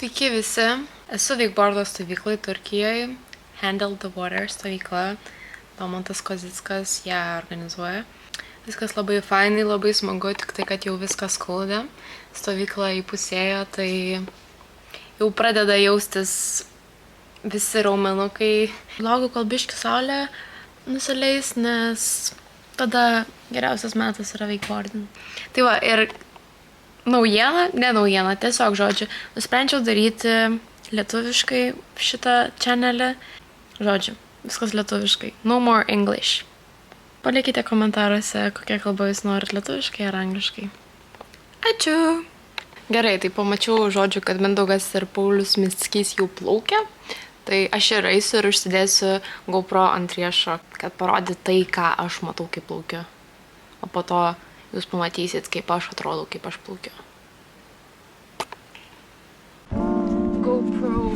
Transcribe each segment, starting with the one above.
Sveiki visi, esu veikbordo stovyklai Turkijoje, Handle the Water stovykla, Domantas Kozickas ją organizuoja. Viskas labai fainai, labai smagu, tik tai, kad jau viskas skauda. Stovykla įpusėjo, tai jau pradeda jaustis visi raumenukai. Laukiu, kol biški saulė nusileis, nes tada geriausias metas yra veikbordin. Tai va, ir naujiena, tiesiog žodžiu, nusprendžiau daryti lietuviškai šitą channelį. Žodžiu, viskas lietuviškai. No more English. Palikite komentaruose, kokią kalbą jūs norit, lietuviškai ar angliškai. Ačiū! Gerai, tai pamačiau žodžiu, kad Mindaugas ir Paulius Mickys jau plaukia. Tai aš ir eisiu ir užsidėsiu GoPro ant riešo, kad parodyt tai, ką aš matau, kaip plaukiu. O po to jūs pamatysit, kaip aš atrodau, kaip aš plaukiu. GoPro.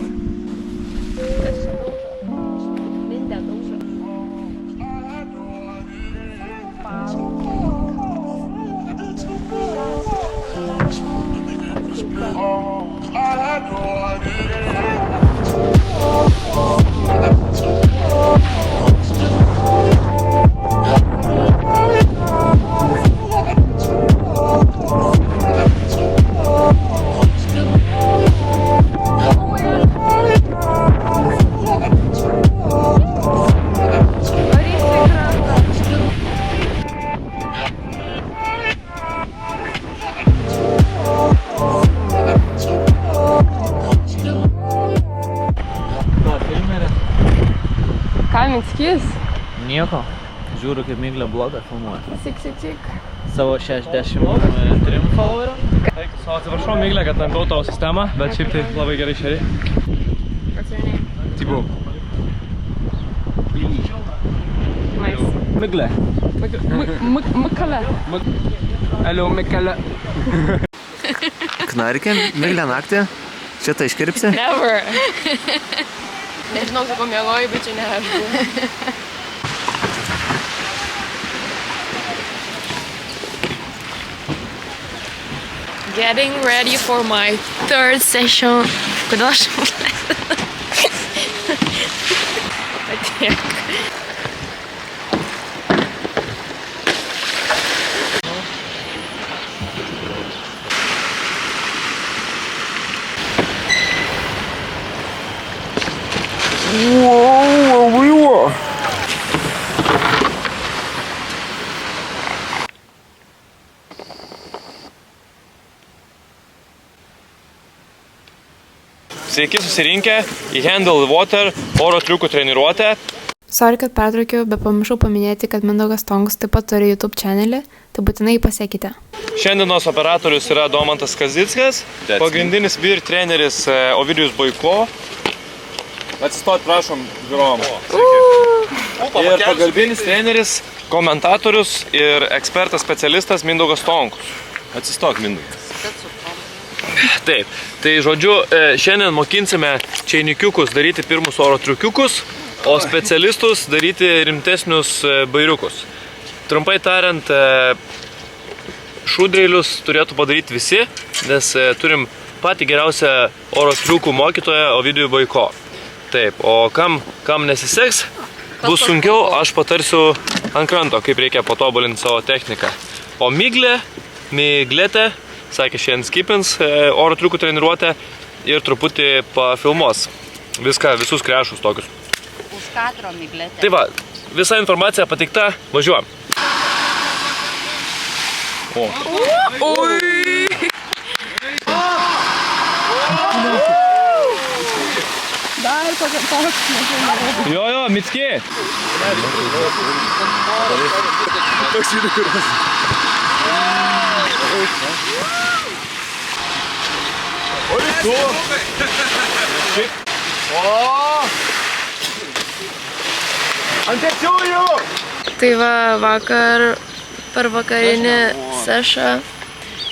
Ką, Mickys? Nieko. Žiūriu, kaip Miglė blogą filmuoja. Sik. Savo 63 followerių. Atsiprašau, Miglė, kad tampau tavo sistemą, bet šiaip tai labai gerai šeriai. What's your name? Tipo. Nice. Miglė. Mikale. Hello, Mikale. Knarkė, Miglė naktį. Šitą iškirpsi? Never. Nežinau, sakau, mėgoju, bet čia ne aš buvau. Getting ready for my third session. Kodėl aš Atiek. Sveiki susirinkę į Handle the Water oro triukų treniruotę. Sorry, kad pertraukiau, bet pamiršau paminėti, kad Mindaugas Tonkus taip pat turi YouTube channelį, tai būtinai jį pasiekite. Šiandienos operatorius yra Domantas Kozickas, pagrindinis vyr treneris Ovidijus Boiko. Atsistot, prašom, žiūrovom. Ir pagalbinis treneris, komentatorius ir ekspertas specialistas Mindaugas Tonkus. Atsistok, Mindaugas. Taip, tai žodžiu, šiandien mokinsime čeinikiukus daryti pirmus oro triukiukus, o specialistus daryti rimtesnius bairiukus. Trumpai tariant, šūdreilius turėtų padaryti visi, nes turim patį geriausią oro triukų mokytoją Ovidijų Boiko. Taip, o kam nesiseks, bus sunkiau, aš patarsiu ant kranto, kaip reikia patobulinti savo techniką. O Miglėte, sakė, šiandien skipins oro triukų treniruotę ir truputį pafilmuos viską, visus krešus tokius. Už kadro, Miglėte. Tai va, visa informacija pateikta, važiuojam. O. Ui! Dar toks. Jo, Mickį. Toks įdėkuras. Tai va, vakar per vakarinį sešą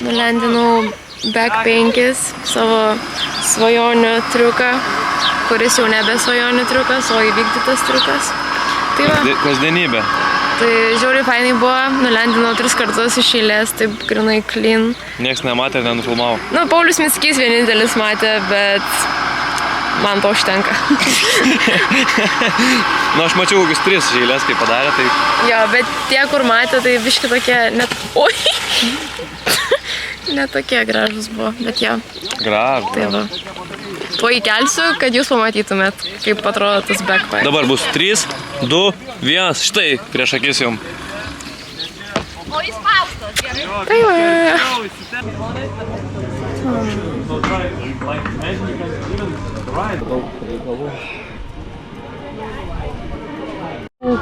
nulendinau back 5 savo svajonių triuką, kuris jau nebe svajonių triukas, o įvykdytas triukas. Tai va, Kasdienybė. Tai žiauriai fainai buvo, nulendinau 3 kartus iš eilės, taip grinai clean. Niekas nematė ir nenufilmavo. Nu, Paulius Mickys vienintelis matė, bet man to užtenka. Nu, aš mačiau kokius 3 iš eilės, kai padarė, tai... Jo, bet tie, kur matė, tai biški tokie net... Oi! Net tokie gražus buvo, bet jo. Gražu. Tai va. Tuo įkelsiu, kad jūs pamatytumėt, kaip atrodo tas backpack. Dabar bus 3, 2, 1, štai prieš akis jums. O jis paustas, gerai. Tai va.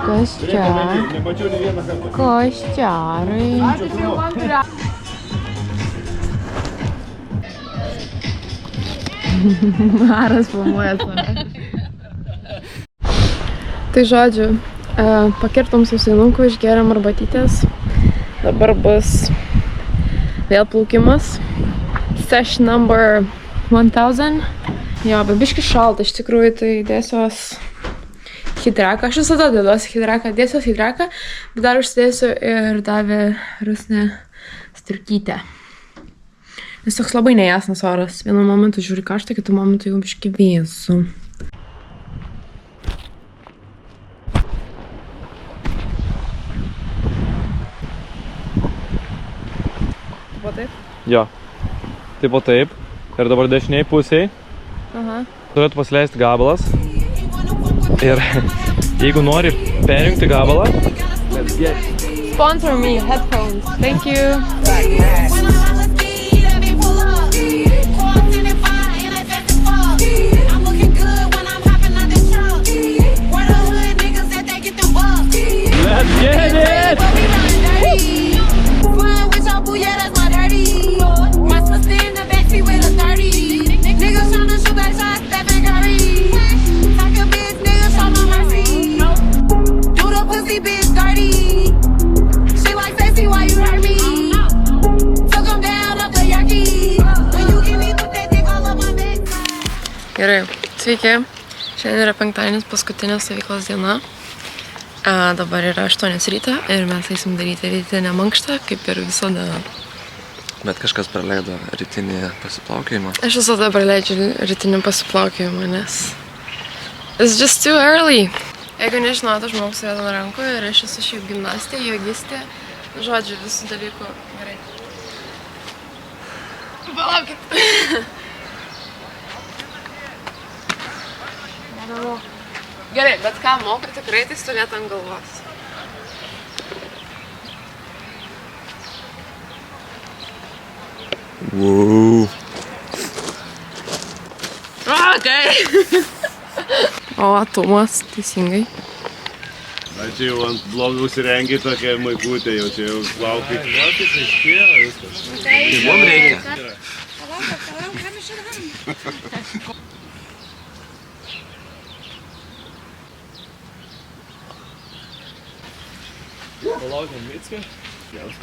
Kas čia? Koščiarai. Maras filmuojas mane. Tai žodžiu, pakirtom sausainukų, išgeriam arbatytės. Dabar bus vėl plaukimas. Session number 1000. Jo, bet biški šalta, iš tikrųjų, tai dėsiuos hidraką. Aš visada dėduosi hidraką, dėsiuos hidraką, bet dar užsidėsiu ir davė Rusnė striukytę. Nes toks labai nejasnas oras. Vienu momentu žiūri karštą, kitu momentu jau biški vėsu. Buvo taip? Jo. Taip o taip. Ir dabar dešiniai pusiai. Aha. Turėtų pasileisti gabalas. Ir jeigu nori perjungti gabalą, Sponsor me, headphones. Thank you. let's get it! Gerai, sveiki. Šiandien yra penktadienis, paskutinė stovyklos diena. Dabar yra 8 ryto ir mes eisim daryti rytinę mankštą, kaip ir visada. Bet kažkas praleido rytinį pasiplaukiojimą. Aš visada praleidžiu rytinį pasiplaukiojimą, nes it's just too early. Jeigu nežinote, žmogus yra ant rankų ir aš esu šiaip gimnastė, jogistė, žodžiu, visų dalykų. Gerai. Palaukit. Gerai, bet ką moku tikrai, tai stovėti ant galvos. Wow. Okay. O, Tomas, teisingai. Aš čia jau ant blogo užsirengiai tokia maikutė, jau čia jau laukai. Laukai, tai iškėjo viskas. Tai mums reikia. Palaukiam Mickį.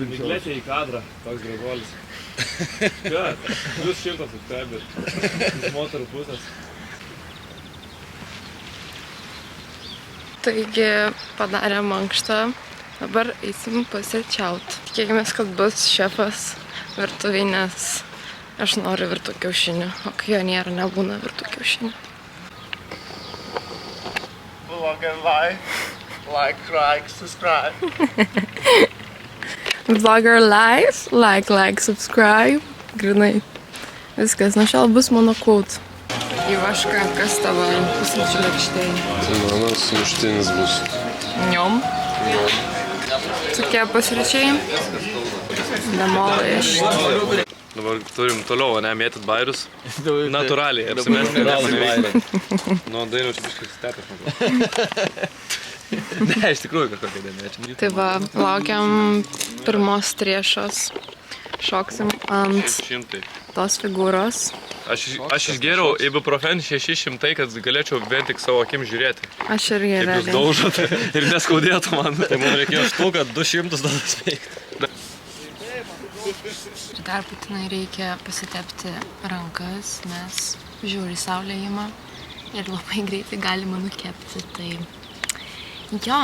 Miglėtė į kadrą, toks gražuolis. Kad, plius 100 subscriber. Iš moterų pusės. Taigi padarė mankštą. Dabar eisim pasirčiaut. Tikėkimės, kad bus šefas virtuvėj, nes aš noriu virtų kiaušinių. O kai jo nėra, nebūna virtų kiaušinių. Vlogger like, subscribe. Vlogger live, like, subscribe. Grinai. Viskas, nuo šiol bus mano quote. Ivaška, kas tavo pusryčių lėkštėj? Mano sumuštinis bus. Njom. Tokie pusryčiai. Demolish. Dabar turim toliau, ne, mėtyt bairius. Natūraliai, apsimesti. Nu, dainiau čia biškai stepės. Ne, iš tikrųjų kažkokia dėmėčia. Tai va, laukiam pirmos triešos. Šoksim ant 100. tos figūros. Aš išgėriau ibuprofen 600, kad galėčiau vien tik savo akim žiūrėti. Aš irgi Kaip jūs realiai. daužot ir neskaudėtų man. Tai mums reikėjo štuką 200 tada sveikti. Ir dar būtinai reikia pasitepti rankas, nes žiūri saulė ima ir labai greitai galima nukepti. Tai jo.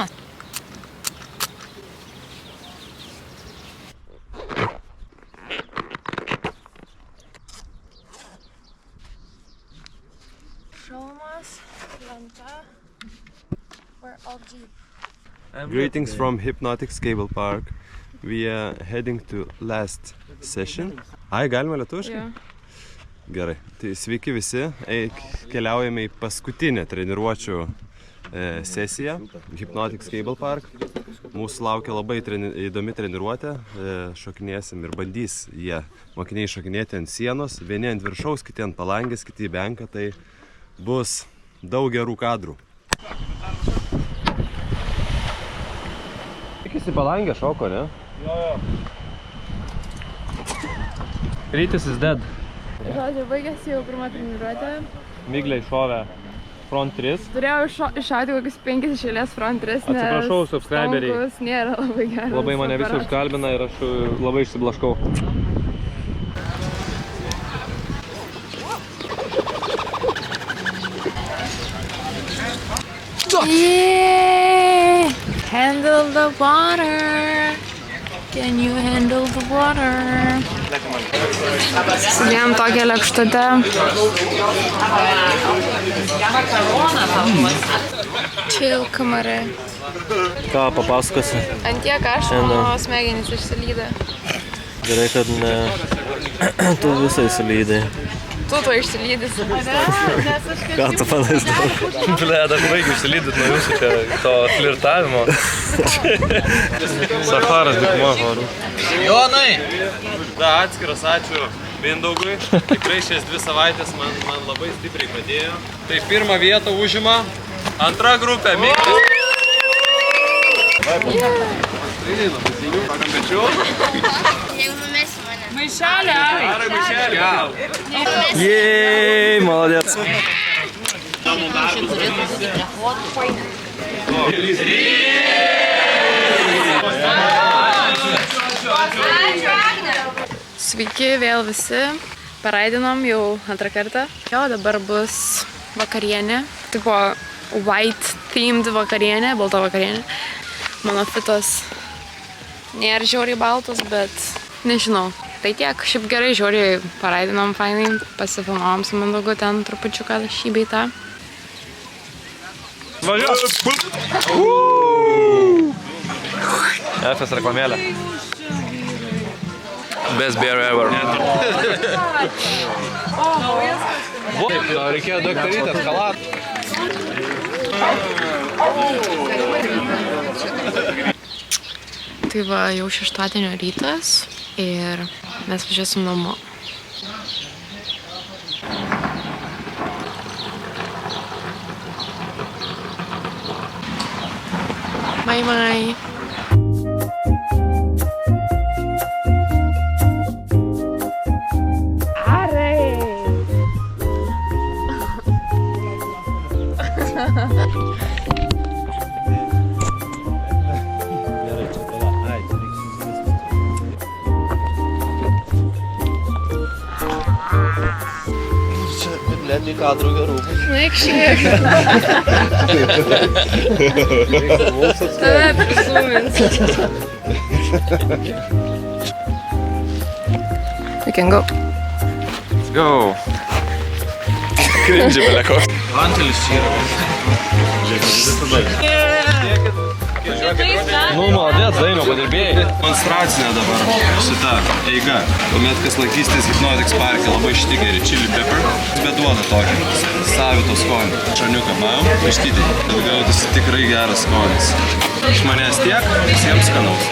Greetings from Hypnotics Cable Park. We are heading to last session. Ai, galima lietuviškai? Jo. Gerai. Tai sveiki visi. Keliaujame į paskutinę treniruočių sesiją Hypnotics Cable Park. Mūsų laukia labai įdomi treniruotė. Šokinėsim ir bandys jie mokiniai šokinėti ant sienos. Vieni ant viršaus, kiti ant palangės, kiti į benką. Tai bus daug gerų kadrų. Tik į palangę šoko, ne? Jo. Rytis is dead. Žodžiu, baigėsi jau pirmą treniruotę. Miglė iššovė front 3. Turėjau iššauti kokius 5 iš eilės front 3, nes Atsiprašau, subscriberiai. Tomkus nėra labai geras. Labai mane visi užkalbina ir aš labai išsiblaškau. Yeah! Handle the water. Can you handle the water? Sudėjom tokią lėkštutę. Chill, kamare. Ką papasakosi? Ant tiek aš, mano smegenys išsilydė. Gerai, kad ne tu visai išsilydai. Tu to išsilydys. Ką tu palaisdavai? Ble, aš baigiu išsilydyt nuo jūsų čia to flirtavimo. Safaras dykuma, varu. Jonai! Da, atskiras ačiū Mindaugui. Tikrai šias 2 savaitės man labai stipriai padėjo. Tai pirmą vietą užima antra grupė, Miklis. Jeigu numesi mane. Maišelė! Gerai, Mišelė. Jei, maladėt. Sveiki vėl visi. Paraidinom jau antrą kartą. Jo, dabar bus vakarienė. Tipo white themed vakarienė, balta vakarienė. Mano fitas nėra žiauriai baltas, bet nežinau. Tai tiek, šiaip gerai žiauriai paraidinom fainai, pasifilmavom su Mindaugu ten trupučiuką šį bei tą. Efes reklamėlė. Best beer ever. Reikėjo daktarytės chalat. Tai va, jau šeštadienio rytas ir mes važiuosim namo. Bye bye. Netgi kadrų gerų. Naik šiek. Tave prisumins. We can go. Let's go. Cringe, belia koks. Vantelis čia yra. Nu, maladėt, Dainiau, padirbėjai. Demonstracinė dabar šita eiga. Tuomet, kas lankysitės Hypnotics parke, labai šitie geri chili pepper. Bet duoda tokį savito skonį. Šaniuką mavom, iškyti. Tad gautųsi tikrai geras skonis. Iš manęs tiek, visiems skanaus.